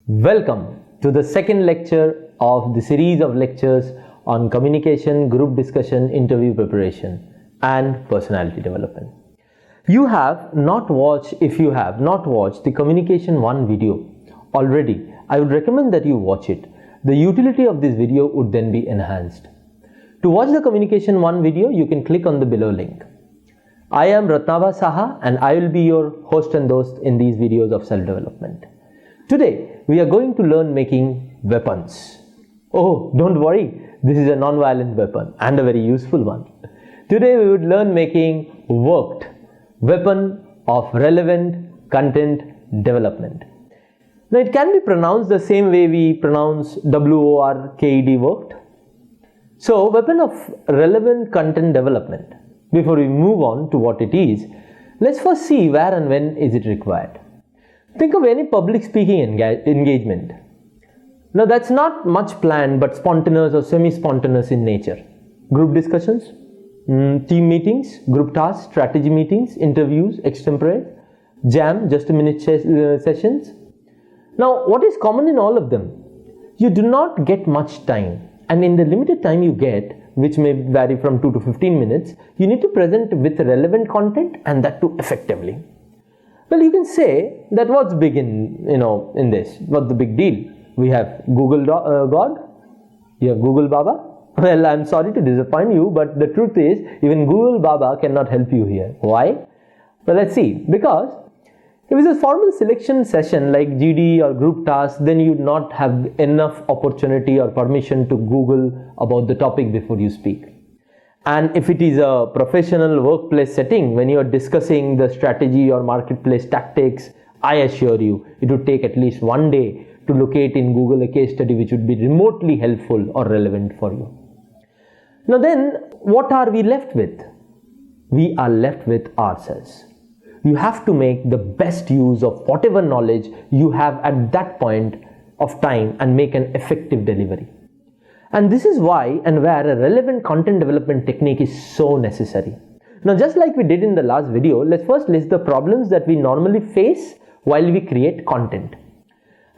Welcome to the second lecture of the series of lectures on communication, group discussion, interview preparation and personality development. If you have not watched the Communication 1 video already, I would recommend that you watch it. The utility of this video would then be enhanced. To watch the Communication 1 video, you can click on the below link. I am Ratnabha Saha and I will be your host and host in these videos of self-development. Today, we are going to learn making weapons. Oh, don't worry, this is a non-violent weapon and a very useful one. Today, we would learn making worked weapon of relevant content development. Now, it can be pronounced the same way we pronounce W-O-R-K-E-D, worked. So, weapon of relevant content development. Before we move on to what it is, let's first see where and when is it required. Think of any public speaking engagement. Now that's not much planned but spontaneous or semi-spontaneous in nature. Group discussions, team meetings, group tasks, strategy meetings, interviews, extempore, jam, just a minute sessions. Now what is common in all of them? You do not get much time, and in the limited time you get, which may vary from 2 to 15 minutes, you need to present with relevant content and that too effectively. Well, you can say that what's big in this? What's the big deal? We have Google God, you have Google Baba. Well, I'm sorry to disappoint you, but the truth is even Google Baba cannot help you here. Why? Well, let's see. Because if it's a formal selection session like GD or group task, then you would not have enough opportunity or permission to Google about the topic before you speak. And if it is a professional workplace setting, when you are discussing the strategy or marketplace tactics, I assure you, it would take at least one day to locate in Google a case study which would be remotely helpful or relevant for you. Now then, what are we left with? We are left with ourselves. You have to make the best use of whatever knowledge you have at that point of time and make an effective delivery. And this is why and where a relevant content development technique is so necessary. Now, just like we did in the last video, let's first list the problems that we normally face while we create content.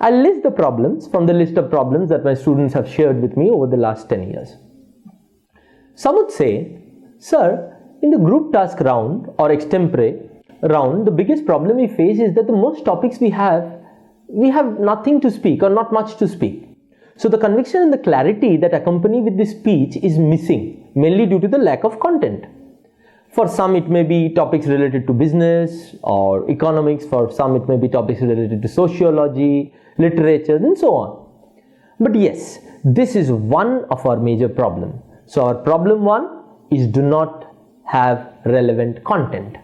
I'll list the problems from the list of problems that my students have shared with me over the last 10 years. Some would say, sir, in the group task round or extempore round, the biggest problem we face is that the most topics we have nothing to speak or not much to speak. So the conviction and the clarity that accompany with this speech is missing, mainly due to the lack of content. For some it may be topics related to business or economics, for some it may be topics related to sociology, literature and so on. But yes, this is one of our major problems. So our problem one is do not have relevant content.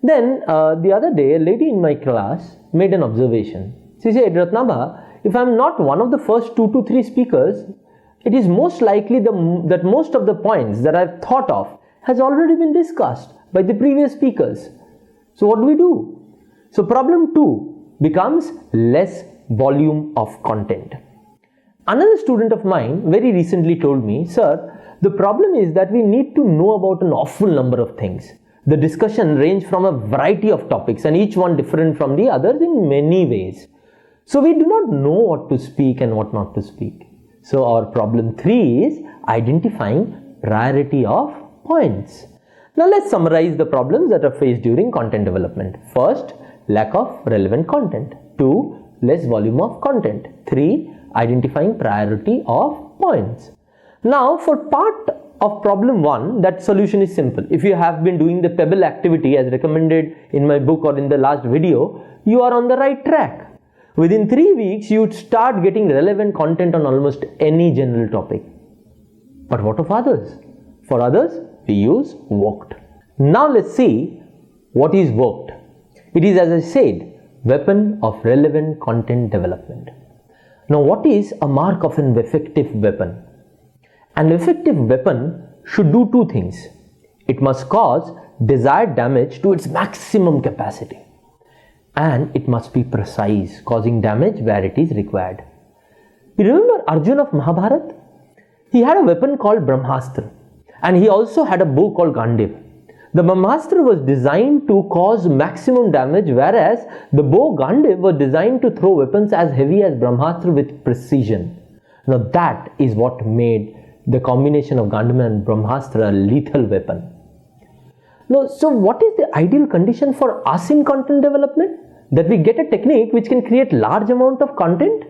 Then the other day a lady in my class made an observation. She said, Ratnabha, if I am not one of the first 2 to 3 speakers, it is most likely that most of the points that I have thought of has already been discussed by the previous speakers. So what do we do? So problem 2 becomes less volume of content. Another student of mine very recently told me, sir, the problem is that we need to know about an awful number of things. The discussion range from a variety of topics and each one different from the others in many ways. So we do not know what to speak and what not to speak. So our problem 3 is identifying priority of points. Now let's summarize the problems that are faced during content development. First, lack of relevant content. 2, less volume of content. 3, identifying priority of points. Now for part of problem 1, that solution is simple. If you have been doing the Pebble activity as recommended in my book or in the last video, you are on the right track. Within 3 weeks, you would start getting relevant content on almost any general topic. But what of others? For others, we use worked. Now let's see what is worked. It is, as I said, weapon of relevant content development. Now what is a mark of an effective weapon? An effective weapon should do 2 things. It must cause desired damage to its maximum capacity. And it must be precise, causing damage where it is required. You remember Arjuna of Mahabharata? He had a weapon called Brahmastra and he also had a bow called Gandiv. The Brahmastra was designed to cause maximum damage, whereas the bow Gandiv was designed to throw weapons as heavy as Brahmastra with precision. Now that is what made the combination of Gandiv and Brahmastra a lethal weapon. Now, so what is the ideal condition for us in content development? That we get a technique which can create large amount of content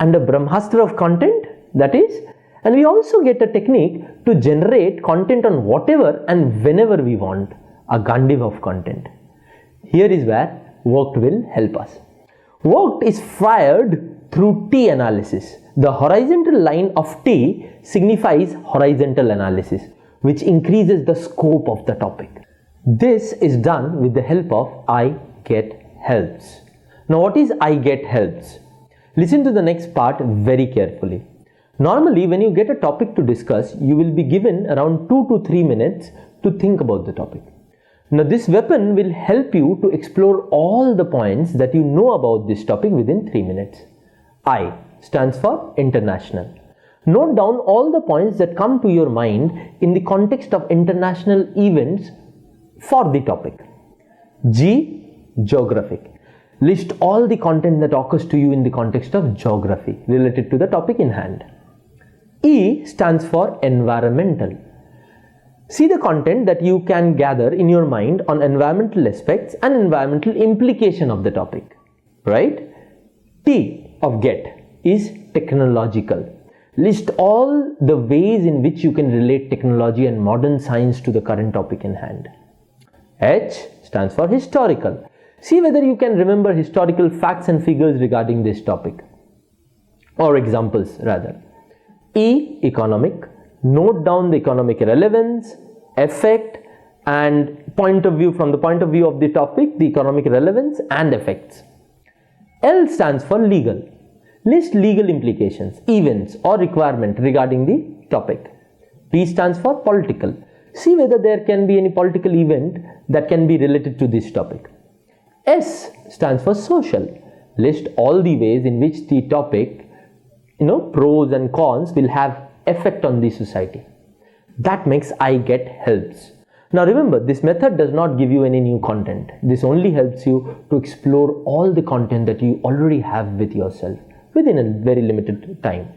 and a Brahmastra of content, that is, and we also get a technique to generate content on whatever and whenever we want, a Gandiv of content. Here is where Worked will help us. Worked is fired through T analysis. The horizontal line of T signifies horizontal analysis, which increases the scope of the topic. This is done with the help of I get helps. Now what is I get helps? Listen to the next part very carefully. Normally, when you get a topic to discuss, you will be given around 2 to 3 minutes to think about the topic. Now, this weapon will help you to explore all the points that you know about this topic within 3 minutes. I stands for international. Note down all the points that come to your mind in the context of international events for the topic. G, geographic. List all the content that occurs to you in the context of geography related to the topic in hand. E stands for environmental. See the content that you can gather in your mind on environmental aspects and environmental implication of the topic, right? T of get is technological. List all the ways in which you can relate technology and modern science to the current topic in hand. H stands for historical. See whether you can remember historical facts and figures regarding this topic, or examples rather. E, economic. Note down the economic relevance, effect and point of view from the point of view of the topic, the economic relevance and effects. L stands for legal. List legal implications, events or requirement regarding the topic. P stands for political. See whether there can be any political event that can be related to this topic. S stands for social. List all the ways in which the topic, pros and cons will have effect on the society. That makes I get helps. Now remember, this method does not give you any new content. This only helps you to explore all the content that you already have with yourself within a very limited time.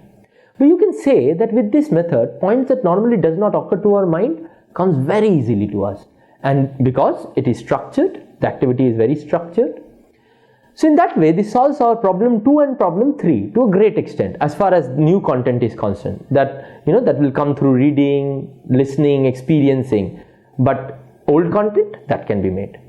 But you can say that with this method, points that normally does not occur to our mind comes very easily to us. And because it is structured, the activity is very structured. So in that way, this solves our problem 2 and problem 3 to a great extent as far as new content is concerned. That will come through reading, listening, experiencing. But old content, that can be made.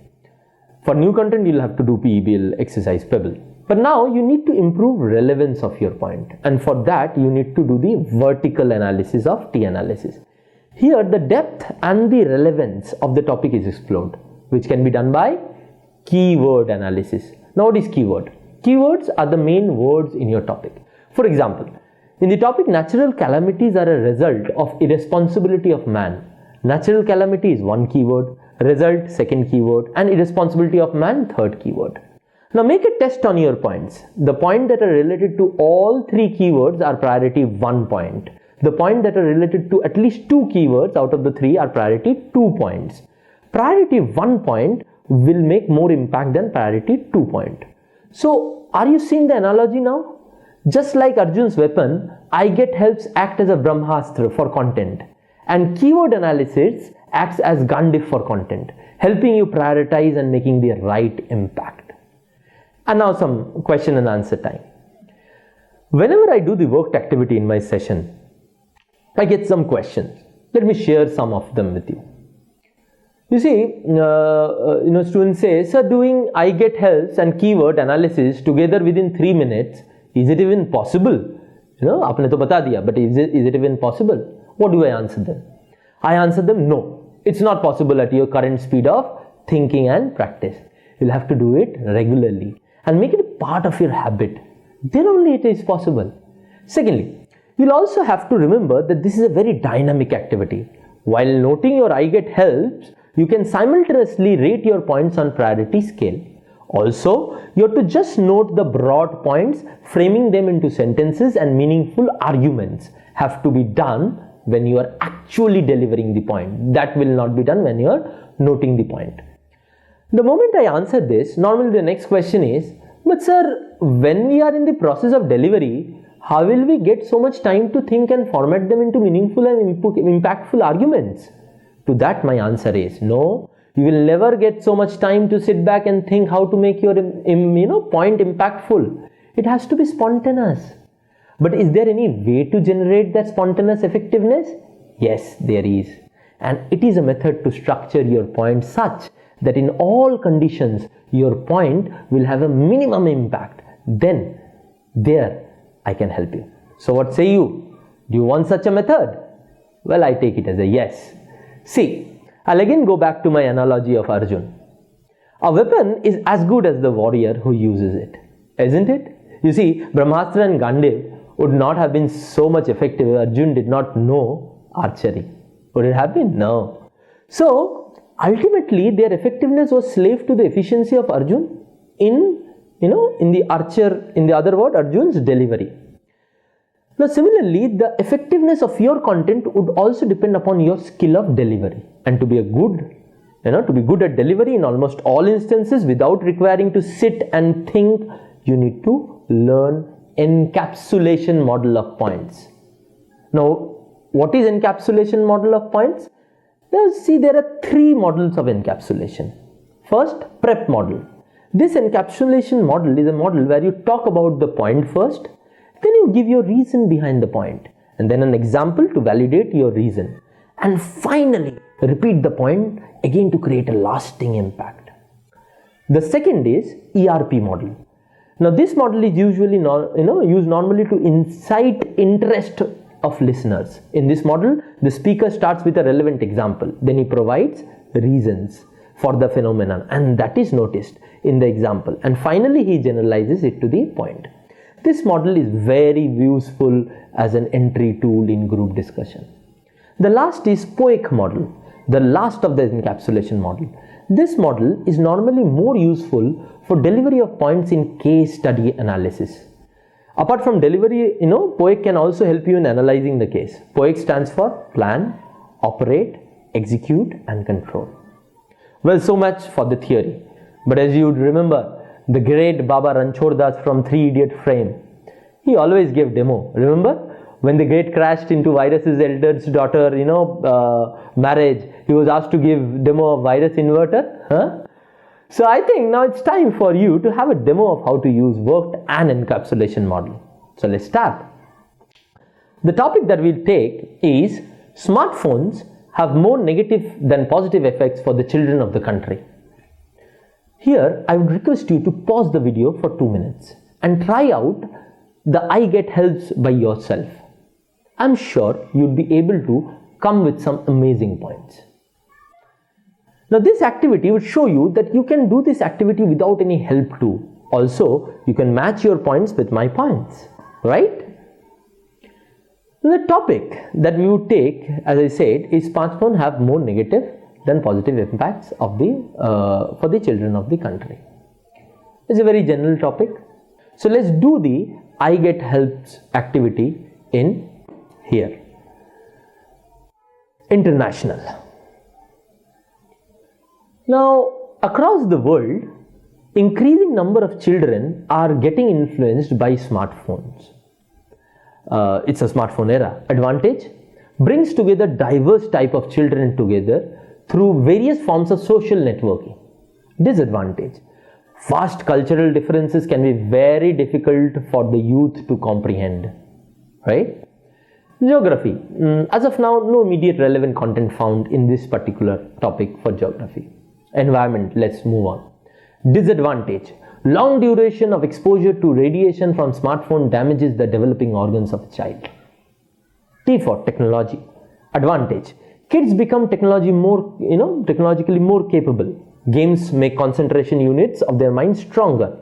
For new content, you'll have to do PEBL, exercise, Pebble. But now you need to improve relevance of your point. And for that, you need to do the vertical analysis of T analysis. Here, the depth and the relevance of the topic is explored, which can be done by keyword analysis. Now, what is keyword? Keywords are the main words in your topic. For example, in the topic natural calamities are a result of irresponsibility of man. Natural calamity is one keyword, result second keyword, and irresponsibility of man third keyword. Now make a test on your points. The points that are related to all 3 keywords are priority 1 point. The points that are related to at least 2 keywords out of the 3 are priority 2 points. Priority 1 point will make more impact than priority 2 point. So are you seeing the analogy now? Just like Arjun's weapon, I get helps act as a Brahmastra for content, and keyword analysis acts as Gandiv for content, helping you prioritize and making the right impact. And now some question and answer time. Whenever I do the worked activity in my session, I get some questions. Let me share some of them with you. You see, students say, sir, doing I get helps and keyword analysis together within 3 minutes, is it even possible? Aapne to bata diya, but is it even possible? What do I answer them? I answer them, no, it's not possible at your current speed of thinking and practice. You'll have to do it regularly and make it a part of your habit. Then only it is possible. Secondly, you'll also have to remember that this is a very dynamic activity. While noting your I get helps, you can simultaneously rate your points on priority scale. Also, you have to just note the broad points, framing them into sentences and meaningful arguments have to be done when you are actually delivering the point. That will not be done when you are noting the point. The moment I answer this, normally the next question is, but sir, when we are in the process of delivery, how will we get so much time to think and format them into meaningful and impactful arguments? To that my answer is, no, you will never get so much time to sit back and think how to make your point impactful. It has to be spontaneous. But is there any way to generate that spontaneous effectiveness? Yes, there is. And it is a method to structure your point such that in all conditions your point will have a minimum impact. Then there I can help you. So what say you? Do you want such a method? Well, I take it as a yes. See, I'll again go back to my analogy of Arjun. A weapon is as good as the warrior who uses it, isn't it? You see, Brahmastra and Gandiv would not have been so much effective if Arjun did not know archery. Would it have been? No. So, ultimately, their effectiveness was slave to the efficiency of Arjun in the other word, Arjun's delivery. Now, similarly, the effectiveness of your content would also depend upon your skill of delivery. And to be good at delivery in almost all instances without requiring to sit and think, you need to learn encapsulation model of points. Now, what is encapsulation model of points? Now, see, there are three models of encapsulation. First, prep model. This encapsulation model is a model where you talk about the point first, then you give your reason behind the point, and then an example to validate your reason, and finally repeat the point again to create a lasting impact. The second is ERP model. Now, this model is usually used normally to incite interest of listeners. In this model, the speaker starts with a relevant example, then he provides reasons for the phenomenon, and that is noticed in the example, and finally he generalizes it to the point. This model is very useful as an entry tool in group discussion. The last is POEC model, the last of the encapsulation model. This model is normally more useful for delivery of points in case study analysis. Apart from delivery, POEC can also help you in analyzing the case. POEC stands for plan, operate, execute and control. Well, so much for the theory. But as you would remember, the great Baba Ranchhod Das from 3 Idiot fame, he always gave demo. Remember? When the gate crashed into Virus's eldest daughter, marriage, he was asked to give demo of Virus inverter. Huh? So I think now it's time for you to have a demo of how to use worked and encapsulation model. So let's start. The topic that we'll take is smartphones have more negative than positive effects for the children of the country. Here, I would request you to pause the video for 2 minutes and try out the I Get Helps by yourself. I'm sure you'd be able to come with some amazing points. Now, this activity would show you that you can do this activity without any help too. Also, you can match your points with my points, right? The topic that we would take, as I said, is smartphones have more negative than positive impacts of for the children of the country. It's a very general topic. So let's do the I Get Helps activity in here. International. Now, across the world, increasing number of children are getting influenced by smartphones. It's a smartphone era. Advantage: brings together diverse type of children together through various forms of social networking. Disadvantage: vast cultural differences can be very difficult for the youth to comprehend, right? Geography. As of now, no immediate relevant content found in this particular topic for geography. Environment. Let's move on. Disadvantage: long duration of exposure to radiation from smartphone damages the developing organs of a child. T for technology. Advantage: kids become technologically more capable. Games make concentration units of their mind stronger.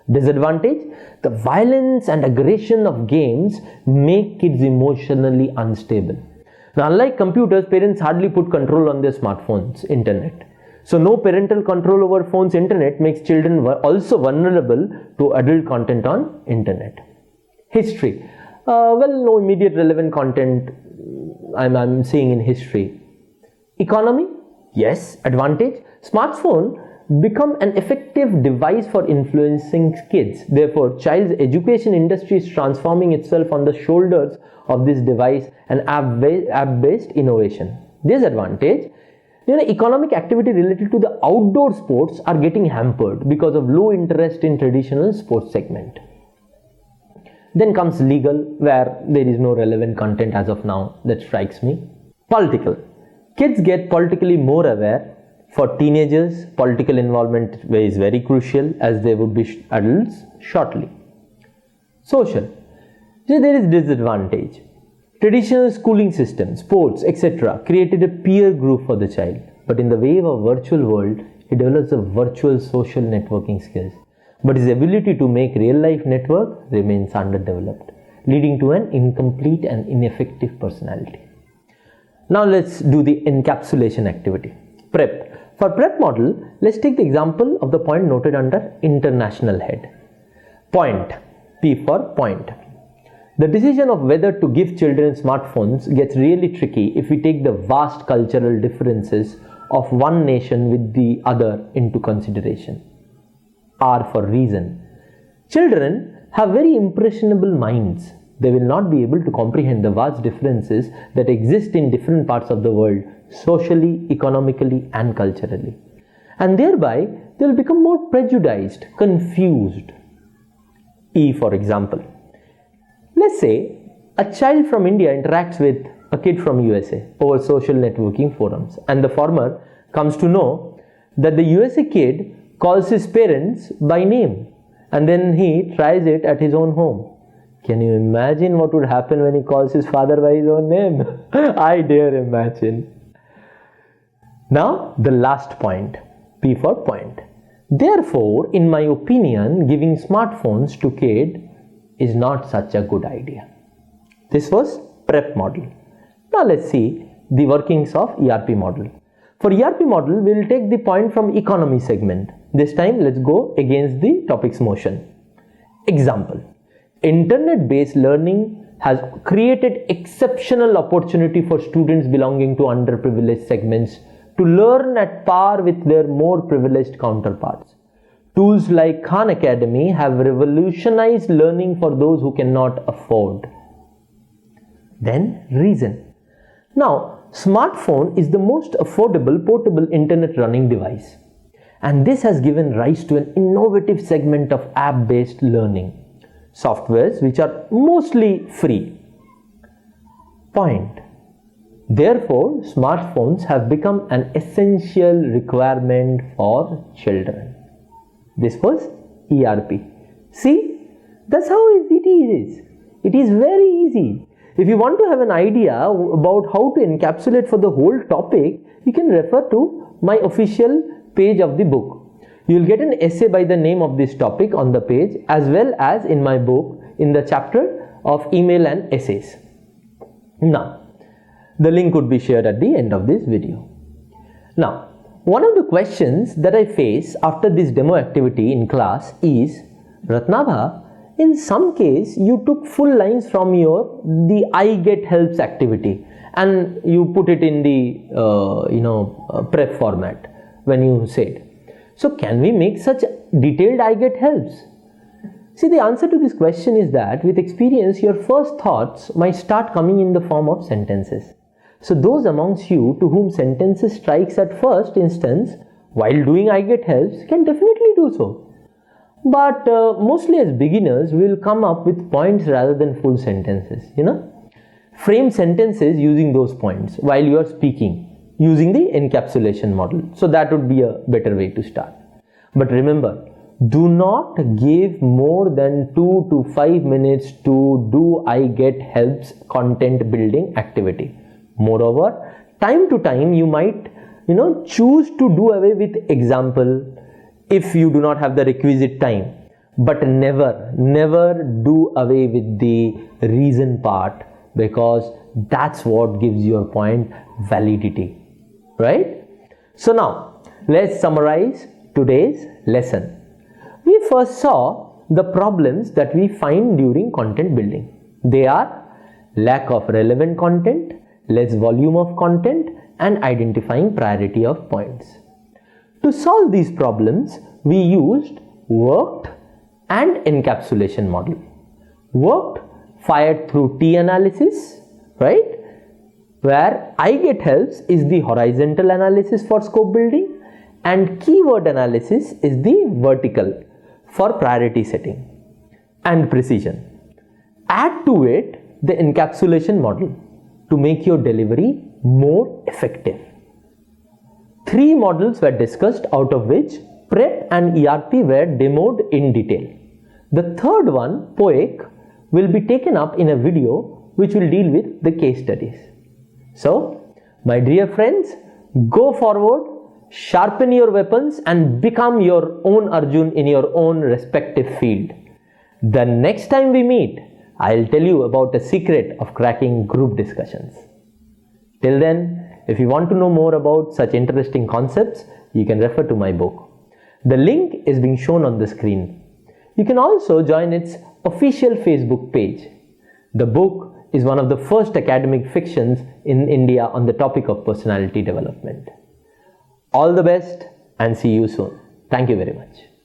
Disadvantage: the violence and aggression of games make kids emotionally unstable. Now, unlike computers, parents hardly put control on their smartphones, internet. So, no parental control over phones, internet makes children also vulnerable to adult content on internet. History. No immediate relevant content I'm seeing in history. Economy, yes, advantage. Smartphone become an effective device for influencing kids. Therefore, child's education industry is transforming itself on the shoulders of this device and app-based innovation. Disadvantage, economic activity related to the outdoor sports are getting hampered because of low interest in traditional sports segment. Then comes legal, where there is no relevant content as of now that strikes me. Political. Kids get politically more aware. For teenagers, political involvement is very crucial as they would be adults shortly. Social. So there is disadvantage. Traditional schooling system, sports, etc. created a peer group for the child. But in the wave of virtual world, he develops a virtual social networking skills. But his ability to make real life network remains underdeveloped, leading to an incomplete and ineffective personality. Now let's do the encapsulation activity. Prep. For prep model, let's take the example of the point noted under international head. Point. P for point. The decision of whether to give children smartphones gets really tricky if we take the vast cultural differences of one nation with the other into consideration. R for reason. Children have very impressionable minds. They will not be able to comprehend the vast differences that exist in different parts of the world, socially, economically, and culturally. And thereby, they will become more prejudiced, confused. E for example. Let's say a child from India interacts with a kid from USA over social networking forums, and the former comes to know that the USA kid calls his parents by name, and then he tries it at his own home. Can you imagine what would happen when he calls his father by his own name? I dare imagine. Now the last point, P for point. Therefore, in my opinion, giving smartphones to kids is not such a good idea. This was prep model. Now let's see the workings of ERP model. For ERP model, we will take the point from economy segment. This time let's go against the topic's motion. Example. Internet-based learning has created exceptional opportunity for students belonging to underprivileged segments to learn at par with their more privileged counterparts. Tools like Khan Academy have revolutionized learning for those who cannot afford. Then reason. Now, smartphone is the most affordable portable internet running device, and this has given rise to an innovative segment of app-based learning, softwares which are mostly free. Point. Therefore, smartphones have become an essential requirement for children. This was ERP. See, that's how easy it is. It is very easy. If you want to have an idea about how to encapsulate for the whole topic, you can refer to my official page of the book. You will get an essay by the name of this topic on the page, as well as in my book in the chapter of email and essays. Now, the link would be shared at the end of this video. Now, one of the questions that I face after this demo activity in class is, Ratnabha, in some case you took full lines from the I get helps activity and you put it in the prep format when you said. So can we make such detailed I get helps? See, the answer to this question is that with experience your first thoughts might start coming in the form of sentences. So those amongst you to whom sentences strikes at first instance while doing I get helps can definitely do so. But mostly as beginners we will come up with points rather than full sentences. Frame sentences using those points while you are speaking using the encapsulation model. So that would be a better way to start. But remember, do not give more than 2 to 5 minutes to do I get helps content building activity. Moreover, time to time you might choose to do away with example if you do not have the requisite time, but never do away with the reason part, because that's what gives your point validity, right? So now let's summarize today's lesson. We first saw the problems that we find during content building. They are lack of relevant content, less volume of content, and identifying priority of points. To solve these problems, we used worked and encapsulation model. Worked fired through T analysis, right? Where I get helps is the horizontal analysis for scope building and keyword analysis is the vertical for priority setting and precision. Add to it the encapsulation model to make your delivery more effective. 3 models were discussed, out of which PrEP and ERP were demoed in detail. The third one, POEC, will be taken up in a video which will deal with the case studies. So, my dear friends, go forward, sharpen your weapons and become your own Arjun in your own respective field. The next time we meet, I'll tell you about the secret of cracking group discussions. Till then, if you want to know more about such interesting concepts, you can refer to my book. The link is being shown on the screen. You can also join its official Facebook page. The book is one of the first academic fictions in India on the topic of personality development. All the best and see you soon. Thank you very much.